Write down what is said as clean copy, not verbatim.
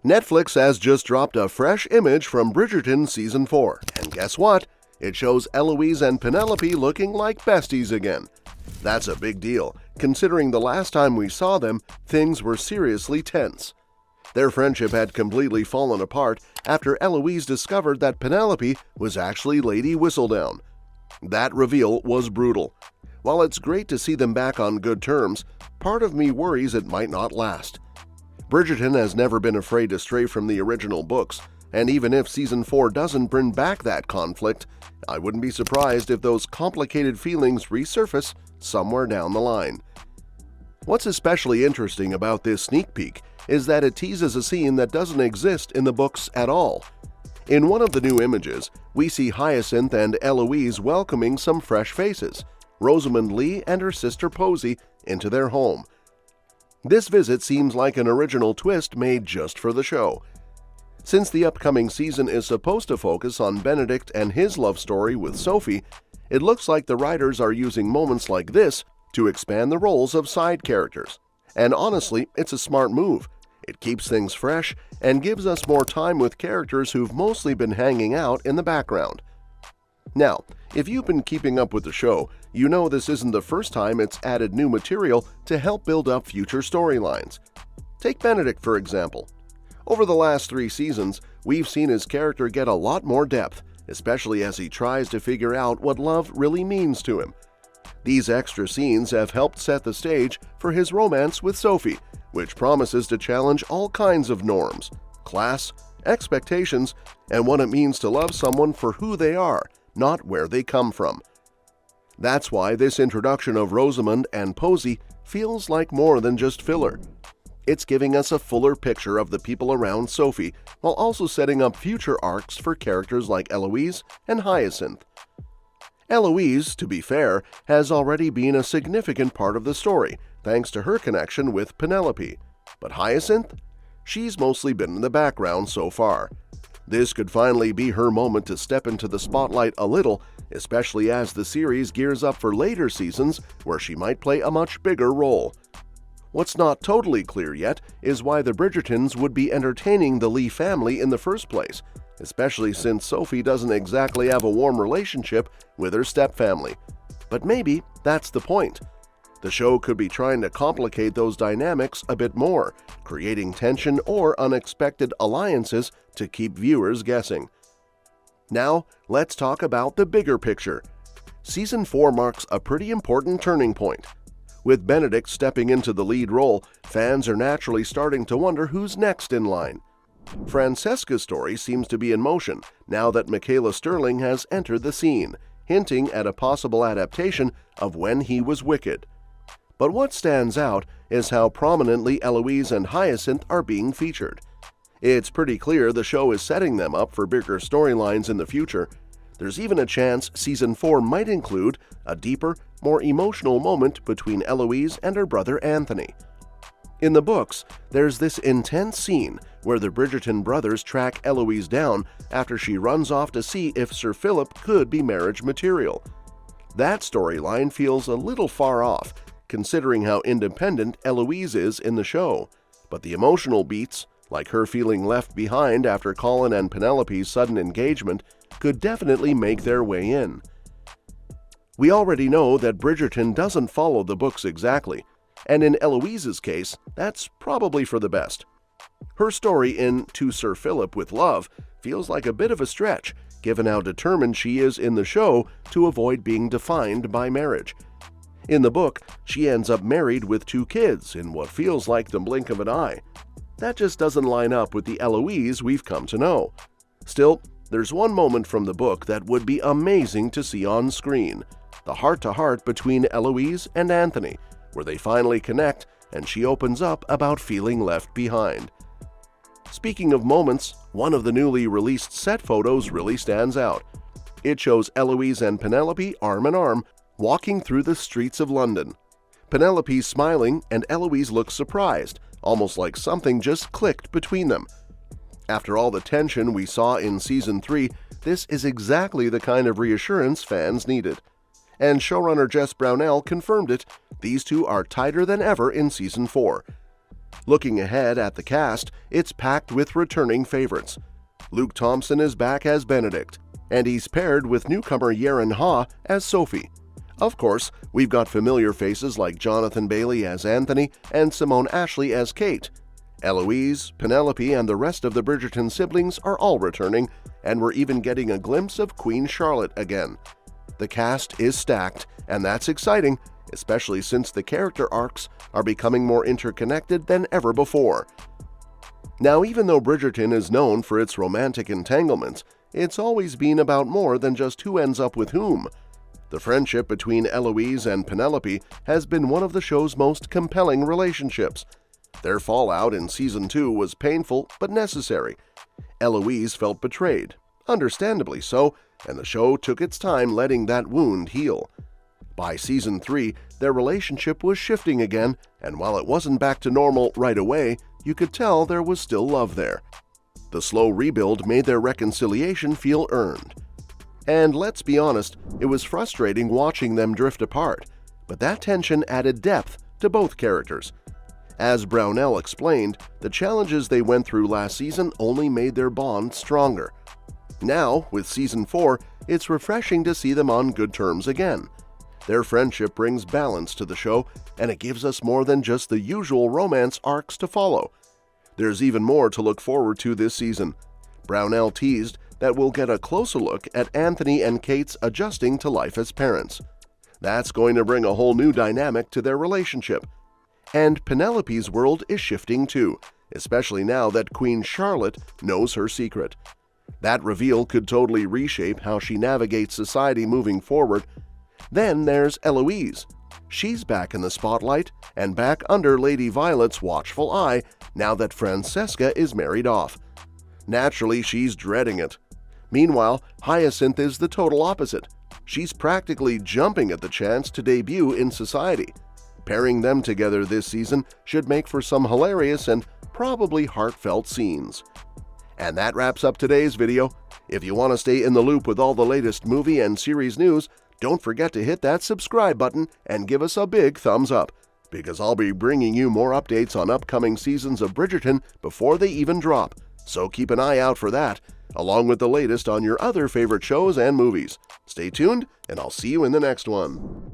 Netflix has just dropped a fresh image from Bridgerton Season 4, and guess what? It shows Eloise and Penelope looking like besties again. That's a big deal, considering the last time we saw them, things were seriously tense. Their friendship had completely fallen apart after Eloise discovered that Penelope was actually Lady Whistledown. That reveal was brutal. While it's great to see them back on good terms, part of me worries it might not last. Bridgerton has never been afraid to stray from the original books, and even if Season 4 doesn't bring back that conflict, I wouldn't be surprised if those complicated feelings resurface somewhere down the line. What's especially interesting about this sneak peek is that it teases a scene that doesn't exist in the books at all. In one of the new images, we see Hyacinth and Eloise welcoming some fresh faces, Rosamund Lee and her sister Posey, into their home. This visit seems like an original twist made just for the show. Since the upcoming season is supposed to focus on Benedict and his love story with Sophie, it looks like the writers are using moments like this to expand the roles of side characters. And honestly, it's a smart move. It keeps things fresh and gives us more time with characters who've mostly been hanging out in the background. Now, if you've been keeping up with the show, you know this isn't the first time it's added new material to help build up future storylines. Take Benedict, for example. Over the last 3 seasons, we've seen his character get a lot more depth, especially as he tries to figure out what love really means to him. These extra scenes have helped set the stage for his romance with Sophie, which promises to challenge all kinds of norms, class, expectations, and what it means to love someone for who they are, not where they come from. That's why this introduction of Rosamund and Posey feels like more than just filler. It's giving us a fuller picture of the people around Sophie, while also setting up future arcs for characters like Eloise and Hyacinth. Eloise, to be fair, has already been a significant part of the story, thanks to her connection with Penelope. But Hyacinth? She's mostly been in the background so far. This could finally be her moment to step into the spotlight a little, especially as the series gears up for later seasons where she might play a much bigger role. What's not totally clear yet is why the Bridgertons would be entertaining the Lee family in the first place, especially since Sophie doesn't exactly have a warm relationship with her stepfamily. But maybe that's the point. The show could be trying to complicate those dynamics a bit more, creating tension or unexpected alliances to keep viewers guessing. Now, let's talk about the bigger picture. Season 4 marks a pretty important turning point. With Benedict stepping into the lead role, fans are naturally starting to wonder who's next in line. Francesca's story seems to be in motion now that Michaela Sterling has entered the scene, hinting at a possible adaptation of When He Was Wicked. But what stands out is how prominently Eloise and Hyacinth are being featured. It's pretty clear the show is setting them up for bigger storylines in the future. There's even a chance Season 4 might include a deeper, more emotional moment between Eloise and her brother Anthony. In the books, there's this intense scene where the Bridgerton brothers track Eloise down after she runs off to see if Sir Philip could be marriage material. That storyline feels a little far off, considering how independent Eloise is in the show, but the emotional beats, like her feeling left behind after Colin and Penelope's sudden engagement, could definitely make their way in. We already know that Bridgerton doesn't follow the books exactly, and in Eloise's case, that's probably for the best. Her story in To Sir Philip with Love feels like a bit of a stretch, given how determined she is in the show to avoid being defined by marriage. In the book, she ends up married with 2 kids in what feels like the blink of an eye. That just doesn't line up with the Eloise we've come to know. Still, there's one moment from the book that would be amazing to see on screen: the heart-to-heart between Eloise and Anthony, where they finally connect and she opens up about feeling left behind. Speaking of moments, one of the newly released set photos really stands out. It shows Eloise and Penelope arm in arm, walking through the streets of London. Penelope's smiling and Eloise looks surprised, almost like something just clicked between them. After all the tension we saw in Season 3, this is exactly the kind of reassurance fans needed. And showrunner Jess Brownell confirmed it: these two are tighter than ever in Season 4. Looking ahead at the cast, it's packed with returning favorites. Luke Thompson is back as Benedict, and he's paired with newcomer Yaren Ha as Sophie. Of course, we've got familiar faces like Jonathan Bailey as Anthony and Simone Ashley as Kate. Eloise, Penelope, and the rest of the Bridgerton siblings are all returning, and we're even getting a glimpse of Queen Charlotte again. The cast is stacked, and that's exciting, especially since the character arcs are becoming more interconnected than ever before. Now, even though Bridgerton is known for its romantic entanglements, it's always been about more than just who ends up with whom. The friendship between Eloise and Penelope has been one of the show's most compelling relationships. Their fallout in Season 2 was painful but necessary. Eloise felt betrayed, understandably so, and the show took its time letting that wound heal. By Season 3, their relationship was shifting again, and while it wasn't back to normal right away, you could tell there was still love there. The slow rebuild made their reconciliation feel earned. And let's be honest, it was frustrating watching them drift apart, but that tension added depth to both characters. As Brownell explained, the challenges they went through last season only made their bond stronger. Now, with Season 4, it's refreshing to see them on good terms again. Their friendship brings balance to the show, and it gives us more than just the usual romance arcs to follow. There's even more to look forward to this season. Brownell teased that we'll get a closer look at Anthony and Kate's adjusting to life as parents. That's going to bring a whole new dynamic to their relationship. And Penelope's world is shifting too, especially now that Queen Charlotte knows her secret. That reveal could totally reshape how she navigates society moving forward. Then there's Eloise. She's back in the spotlight and back under Lady Violet's watchful eye now that Francesca is married off. Naturally, she's dreading it. Meanwhile, Hyacinth is the total opposite. She's practically jumping at the chance to debut in society. Pairing them together this season should make for some hilarious and probably heartfelt scenes. And that wraps up today's video. If you want to stay in the loop with all the latest movie and series news, don't forget to hit that subscribe button and give us a big thumbs up, because I'll be bringing you more updates on upcoming seasons of Bridgerton before they even drop, so keep an eye out for that, along with the latest on your other favorite shows and movies. Stay tuned, and I'll see you in the next one.